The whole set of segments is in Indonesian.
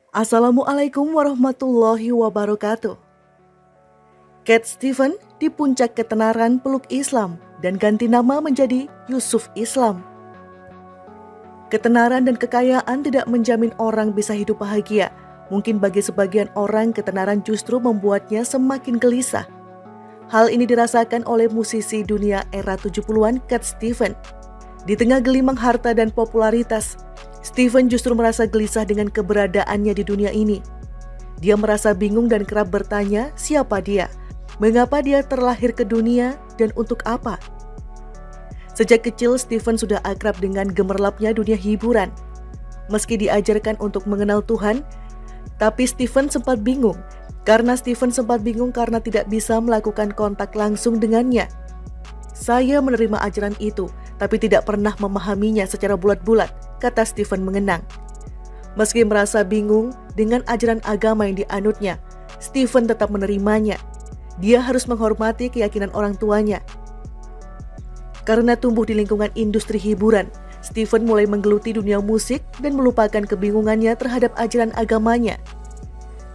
Assalamualaikum warahmatullahi wabarakatuh. Cat Stevens di puncak ketenaran peluk Islam dan ganti nama menjadi Yusuf Islam. Ketenaran dan kekayaan tidak menjamin orang bisa hidup bahagia. Mungkin bagi sebagian orang ketenaran justru membuatnya semakin gelisah. Hal ini dirasakan oleh musisi dunia era 70-an Cat Stevens. Di tengah gelimang harta dan popularitas, Stevens justru merasa gelisah dengan keberadaannya di dunia ini. Dia merasa bingung dan kerap bertanya siapa dia, mengapa dia terlahir ke dunia, dan untuk apa. Sejak kecil, Stevens sudah akrab dengan gemerlapnya dunia hiburan. Meski diajarkan untuk mengenal Tuhan, tapi Stevens sempat bingung karena tidak bisa melakukan kontak langsung dengannya. Saya menerima ajaran itu, tapi tidak pernah memahaminya secara bulat-bulat, kata Stevens mengenang. Meski merasa bingung dengan ajaran agama yang dianutnya, Stevens tetap menerimanya. Dia harus menghormati keyakinan orang tuanya. Karena tumbuh di lingkungan industri hiburan, Stevens mulai menggeluti dunia musik dan melupakan kebingungannya terhadap ajaran agamanya.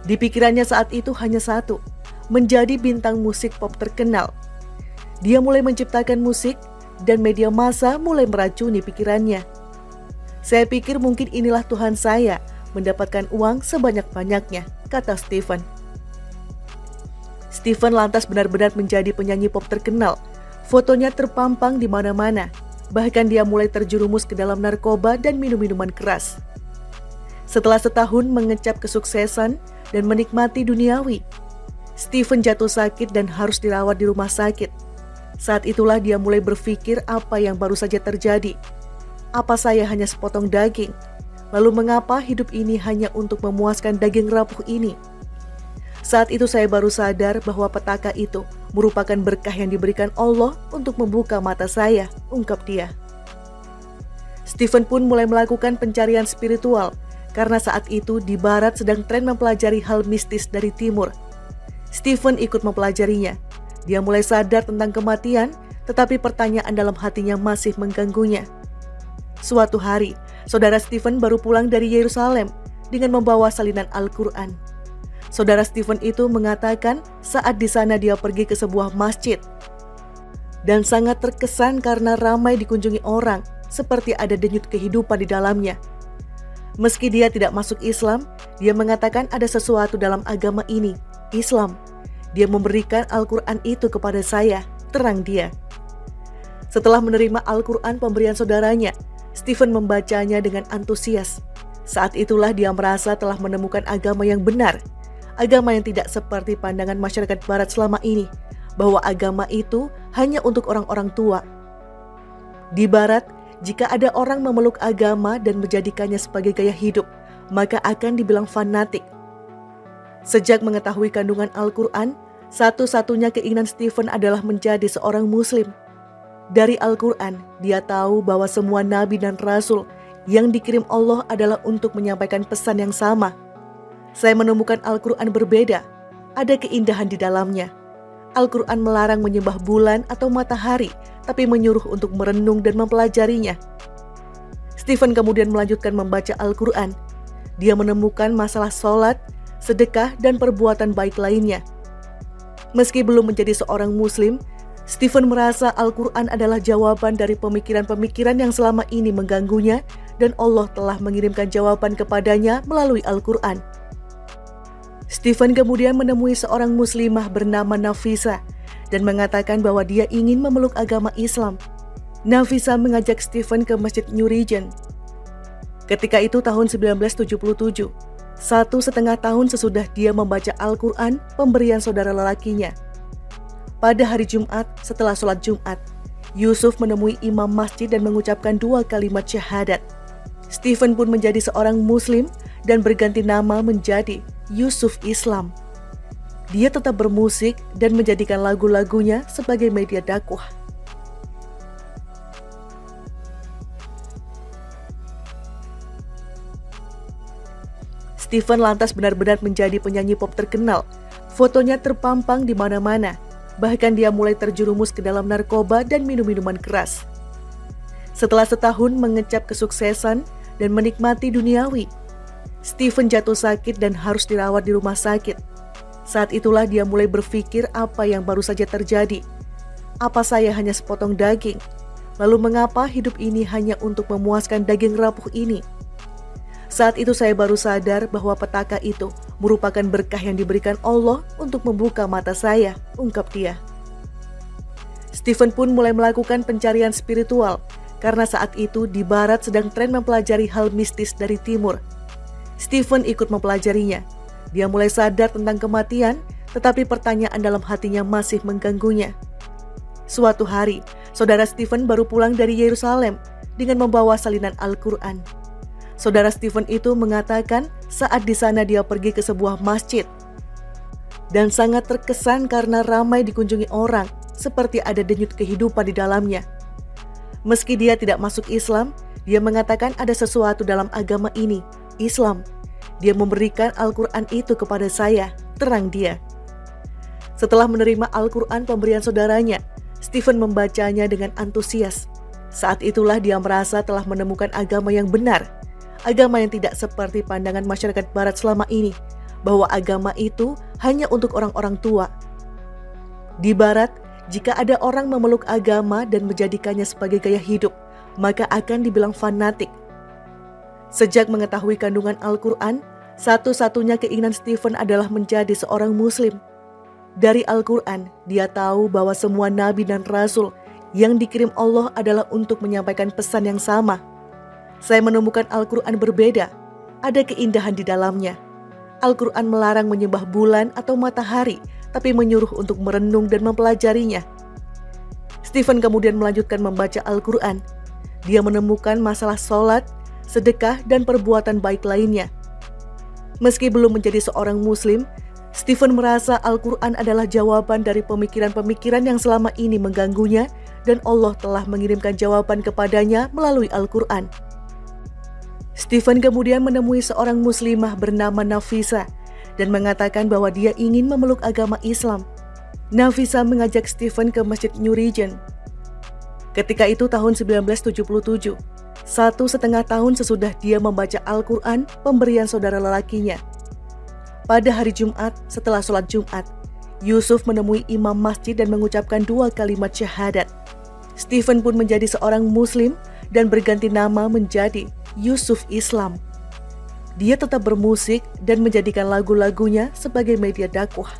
Di pikirannya saat itu hanya satu, menjadi bintang musik pop terkenal. Dia mulai menciptakan musik dan media massa mulai meracuni pikirannya. Saya pikir mungkin inilah Tuhan saya, mendapatkan uang sebanyak-banyaknya, kata Stevens. Stevens lantas benar-benar menjadi penyanyi pop terkenal. Fotonya terpampang di mana-mana. Bahkan dia mulai terjerumus ke dalam narkoba dan minum-minuman keras. Setelah setahun mengecap kesuksesan dan menikmati duniawi, Stevens jatuh sakit dan harus dirawat di rumah sakit. Saat itulah dia mulai berpikir apa yang baru saja terjadi. Apa saya hanya sepotong daging? Lalu mengapa hidup ini hanya untuk memuaskan daging rapuh ini? Saat itu saya baru sadar bahwa petaka itu merupakan berkah yang diberikan Allah untuk membuka mata saya, ungkap dia. Stevens pun mulai melakukan pencarian spiritual, karena saat itu di barat sedang tren mempelajari hal mistis dari timur. Stevens ikut mempelajarinya. Dia mulai sadar tentang kematian, tetapi pertanyaan dalam hatinya masih mengganggunya. Suatu hari, saudara Stevens baru pulang dari Yerusalem dengan membawa salinan Al-Quran. Saudara Stevens itu mengatakan saat di sana dia pergi ke sebuah masjid dan sangat terkesan karena ramai dikunjungi orang, seperti ada denyut kehidupan di dalamnya. Meski dia tidak masuk Islam, dia mengatakan ada sesuatu dalam agama ini, Islam. Dia memberikan Al-Quran itu kepada saya, terang dia. Setelah menerima Al-Quran pemberian saudaranya, Stevens membacanya dengan antusias. Saat itulah dia merasa telah menemukan agama yang benar, agama yang tidak seperti pandangan masyarakat barat selama ini, bahwa agama itu hanya untuk orang-orang tua. Di barat, jika ada orang memeluk agama dan menjadikannya sebagai gaya hidup, maka akan dibilang fanatik. Sejak mengetahui kandungan Al-Quran, satu-satunya keinginan Stevens adalah menjadi seorang Muslim. Dari Al-Quran, dia tahu bahwa semua nabi dan rasul yang dikirim Allah adalah untuk menyampaikan pesan yang sama. Saya menemukan Al-Quran berbeda, ada keindahan di dalamnya. Al-Quran melarang menyembah bulan atau matahari, tapi menyuruh untuk merenung dan mempelajarinya. Stevens kemudian melanjutkan membaca Al-Quran. Dia menemukan masalah sholat, sedekah, dan perbuatan baik lainnya. Meski belum menjadi seorang Muslim, Stevens merasa Al-Quran adalah jawaban dari pemikiran-pemikiran yang selama ini mengganggunya, dan Allah telah mengirimkan jawaban kepadanya melalui Al-Quran. Stevens kemudian menemui seorang muslimah bernama Nafisa dan mengatakan bahwa dia ingin memeluk agama Islam. Nafisa mengajak Stevens ke Masjid New Regent. Ketika itu tahun 1977, 1,5 tahun sesudah dia membaca Al-Quran pemberian saudara lelakinya. Pada hari Jumat setelah sholat Jumat, Yusuf menemui imam masjid dan mengucapkan 2 kalimat syahadat. Stevens pun menjadi seorang Muslim dan berganti nama menjadi Yusuf Islam. Dia tetap bermusik dan menjadikan lagu-lagunya sebagai media dakwah. Stevens lantas benar-benar menjadi penyanyi pop terkenal. Fotonya terpampang di mana-mana. Bahkan dia mulai terjerumus ke dalam narkoba dan minum-minuman keras. Setelah setahun mengecap kesuksesan dan menikmati duniawi, Stephen jatuh sakit dan harus dirawat di rumah sakit. Saat itulah dia mulai berpikir apa yang baru saja terjadi. Apa saya hanya sepotong daging? Lalu mengapa hidup ini hanya untuk memuaskan daging rapuh ini? Saat itu saya baru sadar bahwa petaka itu merupakan berkah yang diberikan Allah untuk membuka mata saya, ungkap dia. Stephen pun mulai melakukan pencarian spiritual karena saat itu di barat sedang tren mempelajari hal mistis dari timur. Stephen ikut mempelajarinya. Dia mulai sadar tentang kematian, tetapi pertanyaan dalam hatinya masih mengganggunya. Suatu hari, saudara Stephen baru pulang dari Yerusalem dengan membawa salinan Al-Quran. Saudara Stephen itu mengatakan saat di sana dia pergi ke sebuah masjid dan sangat terkesan karena ramai dikunjungi orang, seperti ada denyut kehidupan di dalamnya. Meski dia tidak masuk Islam, dia mengatakan ada sesuatu dalam agama ini, Islam. Dia memberikan Al-Quran itu kepada saya, terang dia. Setelah menerima Al-Quran pemberian saudaranya, Stephen membacanya dengan antusias. Saat itulah dia merasa telah menemukan agama yang benar, agama yang tidak seperti pandangan masyarakat barat selama ini, bahwa agama itu hanya untuk orang-orang tua. Di barat, jika ada orang memeluk agama dan menjadikannya sebagai gaya hidup, maka akan dibilang fanatik. Sejak mengetahui kandungan Al-Quran, satu-satunya keinginan Stephen adalah menjadi seorang Muslim. Dari Al-Quran, dia tahu bahwa semua nabi dan rasul yang dikirim Allah adalah untuk menyampaikan pesan yang sama. Saya menemukan Al-Quran berbeda, ada keindahan di dalamnya. Al-Quran melarang menyembah bulan atau matahari, tapi menyuruh untuk merenung dan mempelajarinya. Stephen kemudian melanjutkan membaca Al-Quran. Dia menemukan masalah sholat, sedekah, dan perbuatan baik lainnya. Meski belum menjadi seorang Muslim, Stephen merasa Al-Quran adalah jawaban dari pemikiran-pemikiran yang selama ini mengganggunya, dan Allah telah mengirimkan jawaban kepadanya melalui Al-Quran. Stephen kemudian menemui seorang muslimah bernama Nafisa dan mengatakan bahwa dia ingin memeluk agama Islam. Nafisa mengajak Stephen ke Masjid New Regent. Ketika itu tahun 1977, 1,5 tahun sesudah dia membaca Al-Quran pemberian saudara lelakinya. Pada hari Jumat, setelah sholat Jumat, Yusuf menemui imam masjid dan mengucapkan 2 kalimat syahadat. Stephen pun menjadi seorang Muslim dan berganti nama menjadi Yusuf Islam. Dia tetap bermusik dan menjadikan lagu-lagunya sebagai media dakwah.